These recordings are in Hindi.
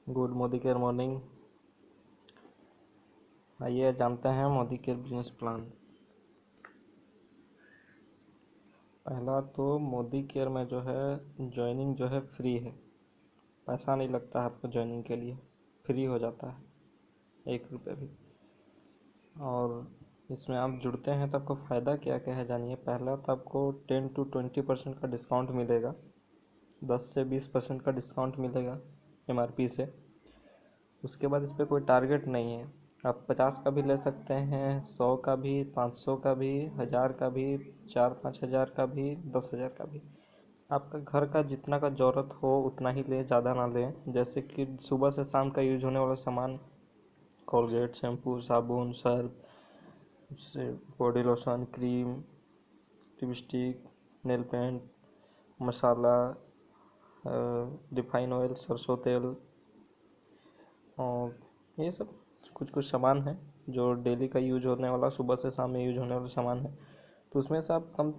Good Modi care morning. आइए जानते हैं मोदी केयर बिजनेस प्लान। पहला तो मोदी केयर में जो है ज्वाइनिंग जो है फ्री है, पैसा नहीं लगता है आपको ज्वाइनिंग के लिए, फ्री हो जाता है 1 रुपये भी। और इसमें आप जुड़ते हैं तो आपको फ़ायदा क्या क्या है जानिए। पहला तो आपको 10 to 20% का डिस्काउंट मिलेगा, 10 से 20% का डिस्काउंट मिलेगा MRP से। उसके बाद इस पर कोई टारगेट नहीं है, आप 50 का भी ले सकते हैं, 100 का भी, 500 का भी, 1000 का भी, 4-5 हज़ार का भी, 10 हज़ार का भी। आपका घर का जितना का ज़रूरत हो उतना ही लें, ज़्यादा ना लें। जैसे कि सुबह से शाम का यूज होने वाला सामान, कोलगेट, शैम्पू, साबुन, सर्फ, उससे body lotion, cream, lipstick, nail paint, masala, refine oil, सरसों तेल, और ये सब कुछ कुछ सामान है जो डेली का यूज होने वाला, सुबह से शाम में यूज होने वाला सामान है। तो उसमें से आप कम,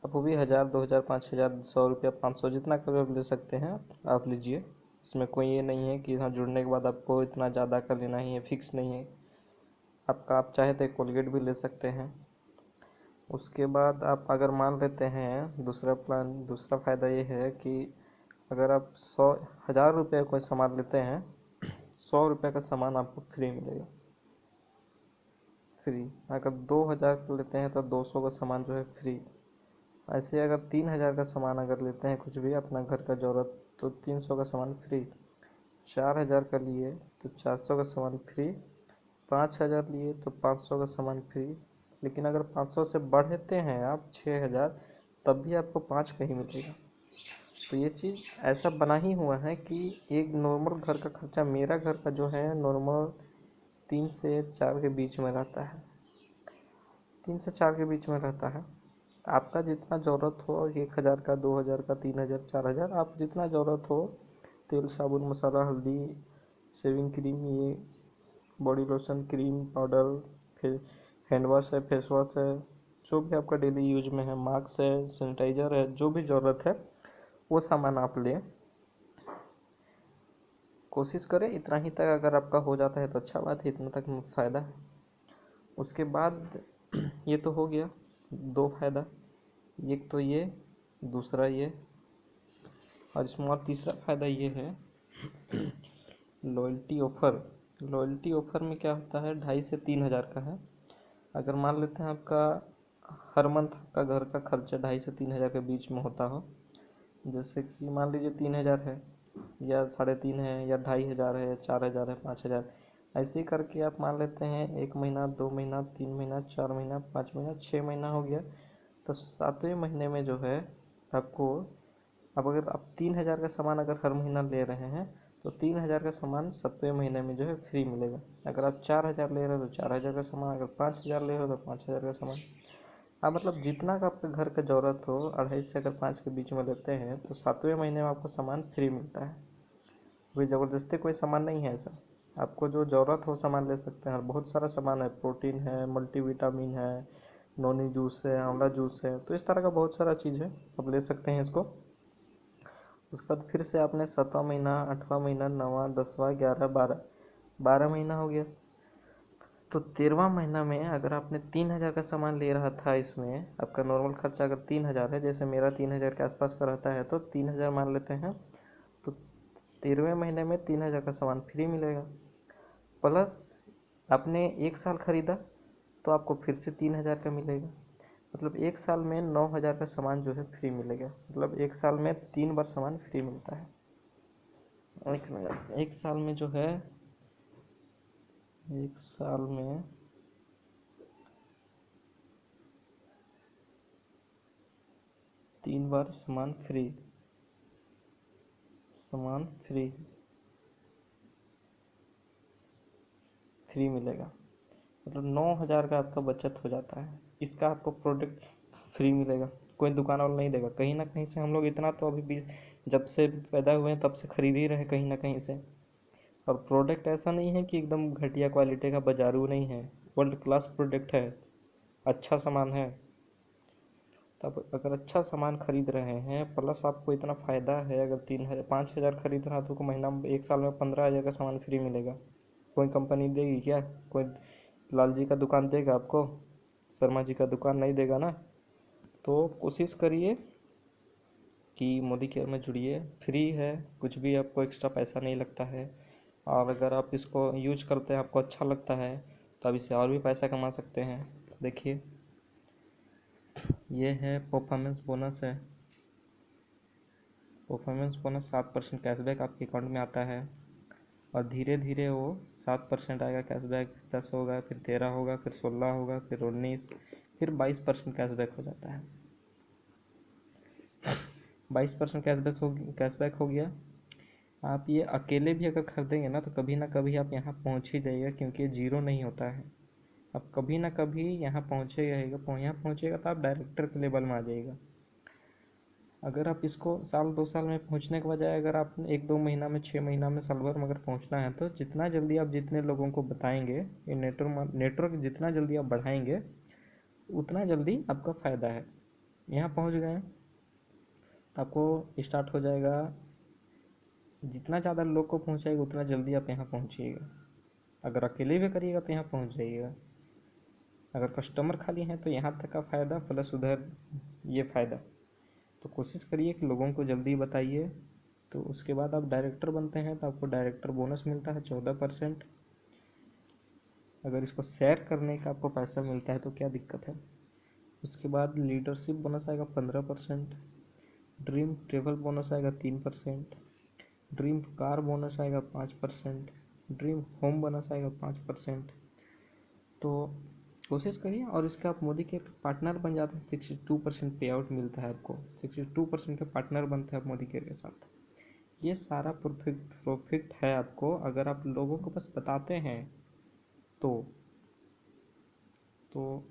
आपको भी 1000, 2000, 5000, 100 रुपया, 500, जितना का भी आप ले सकते हैं आप लीजिए। इसमें कोई ये नहीं है कि हाँ जुड़ने के बाद आपको इतना ज़्यादा का लेना ही है, फिक्स नहीं है आपका। आप चाहे तो एक कोलगेट भी ले सकते हैं। उसके बाद आप अगर मान लेते हैं दूसरा प्लान, दूसरा फ़ायदा ये है कि अगर आप 1000 रुपये कोई सामान लेते हैं, 100 रुपये का सामान आपको फ्री मिलेगा, फ्री। अगर 2000 का लेते हैं तो 200 का सामान जो है फ्री। ऐसे अगर 3000 का सामान अगर लेते हैं कुछ भी अपना घर का ज़रूरत, तो 300 का सामान फ्री। 4000 का लिए तो 400 का सामान फ्री। 5000 लिए तो 500 का सामान फ्री। लेकिन अगर 500 से बढ़ते हैं आप 6000, तब भी आपको 5 का ही मिलेगा। तो ये चीज़ ऐसा बना ही हुआ है कि एक नॉर्मल घर का खर्चा, मेरा घर का जो है नॉर्मल 3 से 4 के बीच में रहता है, 3 से 4 के बीच में रहता है। आपका जितना ज़रूरत हो, 1000 का, 2000 का, 3000, 4000, आप जितना ज़रूरत हो, तेल, साबुन, मसाला, हल्दी, शेविंग क्रीम, ये बॉडी लोशन, क्रीम, पाउडर, फिर हैंड वॉश है, फेस वॉश है, जो भी आपका डेली यूज में है, मास्क है, सैनिटाइज़र है, जो भी ज़रूरत है वो सामान आप लें। कोशिश करें इतना ही तक, अगर आपका हो जाता है तो अच्छा बात है, इतना तक फ़ायदा है। उसके बाद ये तो हो गया 2 फ़ायदा, एक तो ये, दूसरा ये। और इसमें और तीसरा फ़ायदा ये है लॉयल्टी ऑफ़र। लॉयल्टी ऑफ़र में क्या होता है, 2500 से 3000 का है। अगर मान लेते हैं आपका हर मंथ आपका घर का खर्चा 2500 से 3000 के बीच में होता हो, जैसे कि मान लीजिए 3000 है, या 3.5 है, या 2500 है, 4000 है, 5000, ऐसे ही करके आप मान लेते हैं 1 महीना, 2 महीना, 3 महीना, 4 महीना, 5 महीना, 6 महीना हो गया। तो 7वें महीने में जो है आपको, अब अगर आप 3000 का सामान अगर हर महीना ले रहे हैं, तो 3000 का सामान 7वें महीने में जो है फ्री मिलेगा। अगर आप 4000 ले रहे हो तो 4000 का सामान, अगर 5000 ले रहे हो तो 5000 का सामान। आप मतलब जितना का आपके घर का ज़रूरत हो, 2.5 से अगर 5 के बीच में लेते हैं तो 7वें महीने में आपको सामान फ्री मिलता है। कोई ज़बरदस्ती कोई सामान नहीं है ऐसा, आपको जो ज़रूरत हो सामान ले सकते हैं। और बहुत सारा सामान है, प्रोटीन है, मल्टीविटामिन है, नोनी जूस है, आंवला जूस है, तो इस तरह का बहुत सारा चीज़ है, आप ले सकते हैं इसको। उसके बाद फिर से आपने 7वां महीना, 8वां महीना, 9वां, 10वां, 11, 12, 12 महीना हो गया। तो 13वां महीना में अगर आपने 3000 का सामान ले रहा था, इसमें आपका नॉर्मल खर्चा अगर 3000 है, जैसे मेरा 3000 के आसपास का रहता है, तो 3000 मान लेते हैं, तो 13वें महीने में 3000 का सामान फ्री मिलेगा। प्लस आपने 1 साल खरीदा तो आपको फिर से 3000 का मिलेगा। मतलब 1 साल में 9000 का सामान जो है फ्री मिलेगा। मतलब 1 साल में 3 बार सामान फ्री मिलता है। एक साल में जो है, 1 साल में 3 बार सामान फ्री, सामान फ्री, फ्री मिलेगा। मतलब 9000 का आपका बचत हो जाता है। इसका आपको प्रोडक्ट फ्री मिलेगा, कोई दुकान वाला नहीं देगा। कहीं ना कहीं से हम लोग इतना तो अभी भी, जब से पैदा हुए हैं तब से खरीद ही रहे कहीं ना कहीं से। और प्रोडक्ट ऐसा नहीं है कि एकदम घटिया क्वालिटी का, बाजारू नहीं है, वर्ल्ड क्लास प्रोडक्ट है, अच्छा सामान है। तो आप अगर अच्छा सामान खरीद रहे हैं प्लस आपको इतना फ़ायदा है, अगर 5,000 खरीद रहा तो आपको महीना में 1 साल में 15,000 का सामान फ्री मिलेगा। कोई कंपनी देगी क्या? कोई लाल जी का दुकान देगा आपको? शर्मा जी का दुकान नहीं देगा ना। तो कोशिश करिए कि मोदी केयर में जुड़िए, फ्री है, कुछ भी आपको एक्स्ट्रा पैसा नहीं लगता है। और अगर आप इसको यूज करते हैं, आपको अच्छा लगता है, तो आप इससे और भी पैसा कमा सकते हैं। देखिए, ये है परफॉर्मेंस बोनस है। परफॉर्मेंस बोनस 7% कैशबैक आपके अकाउंट में आता है, और धीरे धीरे वो 7% आएगा कैशबैक, 10 होगा, फिर 13 होगा, फिर 16 होगा, फिर 19, फिर 22% कैशबैक हो जाता है। 22% कैशबैक हो गया। आप ये अकेले भी अगर खरीदेंगे ना तो कभी ना कभी आप यहाँ पहुँच ही जाइएगा, क्योंकि ये जीरो नहीं होता है। आप कभी ना कभी यहाँ पहुँचेगा, यहाँ पहुँचेगा तो आप डायरेक्टर के लेवल में आ जाइएगा। अगर आप इसको साल 2 साल में पहुँचने के बजाय अगर आप 1-2 महीना में, 6 महीना में, साल भर में अगर पहुँचना है, तो जितना जल्दी आप जितने लोगों को बताएंगे, ये नेटवर्क जितना जल्दी आप बढ़ाएंगे उतना जल्दी आपका फ़ायदा है। यहाँ पहुँच गए तो आपको स्टार्ट हो जाएगा, जितना ज़्यादा लोग को पहुँचाएगा उतना जल्दी आप यहाँ पहुँचिएगा। अगर अकेले भी करिएगा तो यहाँ पहुँच जाइएगा। अगर कस्टमर खाली हैं तो यहाँ तक का फ़ायदा प्लस उधर ये फ़ायदा। तो कोशिश करिए कि लोगों को जल्दी बताइए। तो उसके बाद आप डायरेक्टर बनते हैं तो आपको डायरेक्टर बोनस मिलता है 14%। अगर इसको शेयर करने का आपको पैसा मिलता है तो क्या दिक्कत है। उसके बाद लीडरशिप बोनस आएगा 15%, ड्रीम ट्रेवल बोनस आएगा 3%, ड्रीम कार बोनस आएगा 5%, ड्रीम होम बोनस आएगा 5%। तो कोशिश करिए, और इसका आप मोदी के पार्टनर बन जाते हैं, 62% पे आउट मिलता है आपको। 62% के पार्टनर बनते हैं आप मोदी केयर के साथ। ये सारा प्रॉफिट है आपको अगर आप लोगों को बस बताते हैं तो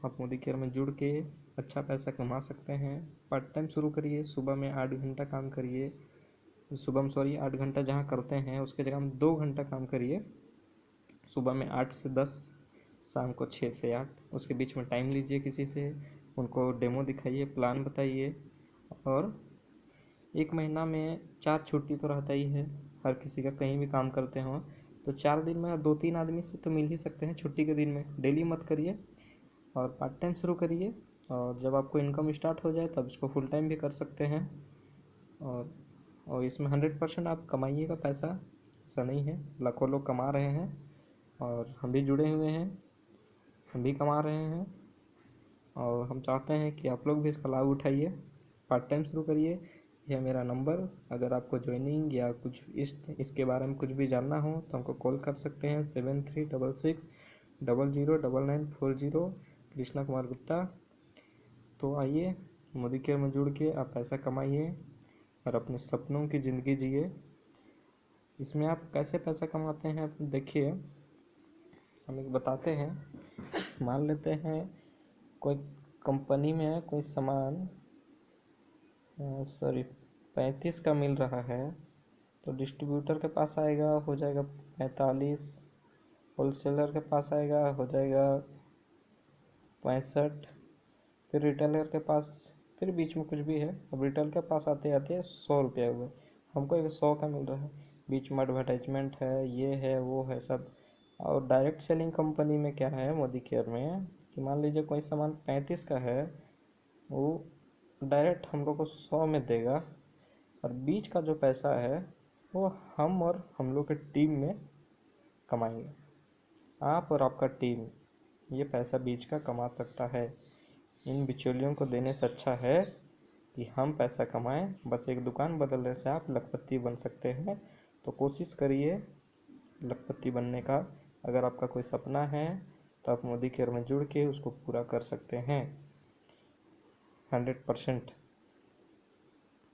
आप मोदी केयर में जुड़ के अच्छा पैसा कमा सकते हैं। पार्ट टाइम शुरू करिए, सुबह में 8 घंटा काम करिए। सुबह में 8 घंटा जहाँ करते हैं उसके जगह हम 2 घंटा काम करिए। सुबह में 8 से 10, शाम को 6 से 8। उसके बीच में टाइम लीजिए किसी से, उनको डेमो दिखाइए, प्लान बताइए। और 1 महीना में 4 छुट्टी तो रहता ही है, हर किसी का कहीं भी काम करते हो तो 4 दिन में 2-3 आदमी से तो मिल ही सकते हैं छुट्टी के दिन में। डेली मत करिए और पार्ट टाइम शुरू करिए, और जब आपको इनकम स्टार्ट हो जाए तब इसको फुल टाइम भी कर सकते हैं। और इसमें 100% आप कमाइएगा पैसा, ऐसा नहीं है। लाखों लोग कमा रहे हैं और हम भी जुड़े हुए हैं, हम भी कमा रहे हैं, और हम चाहते हैं कि आप लोग भी इसका लाभ उठाइए, पार्ट टाइम शुरू करिए। यह मेरा नंबर, अगर आपको ज्वाइनिंग या कुछ इसके बारे में कुछ भी जानना हो तो हमको कॉल कर सकते हैं 7366009940, कृष्णा कुमार गुप्ता। तो आइए मोदी केयर में जुड़ के आप पैसा कमाइए और अपने सपनों की ज़िंदगी जिए। इसमें आप कैसे पैसा कमाते हैं आप देखिए, हम एक बताते हैं। मान लेते हैं कोई कंपनी में कोई सामान 35 का मिल रहा है, तो डिस्ट्रीब्यूटर के पास आएगा हो जाएगा 45, होलसेलर के पास आएगा हो जाएगा 65, फिर रिटेलर के पास, फिर बीच में कुछ भी है। अब रिटेल के पास आते आते 100 रुपया हुआ, हमको 100 का मिल रहा है, बीच में एडवर्टाइजमेंट है, ये है वो है सब। और डायरेक्ट सेलिंग कंपनी में क्या है मोदी केयर में, कि मान लीजिए कोई सामान 35 का है, वो डायरेक्ट हम लोग को 100 में देगा, और बीच का जो पैसा है वो हम और हम लोग के टीम में कमाएंगे। आप और आपका टीम ये पैसा बीच का कमा सकता है। इन बिचौलियों को देने से अच्छा है कि हम पैसा कमाएं। बस एक दुकान बदलने से आप लखपति बन सकते हैं। तो कोशिश करिए लखपति बनने का। अगर आपका कोई सपना है तो आप मोदी केयर में जुड़ के उसको पूरा कर सकते हैं 100%।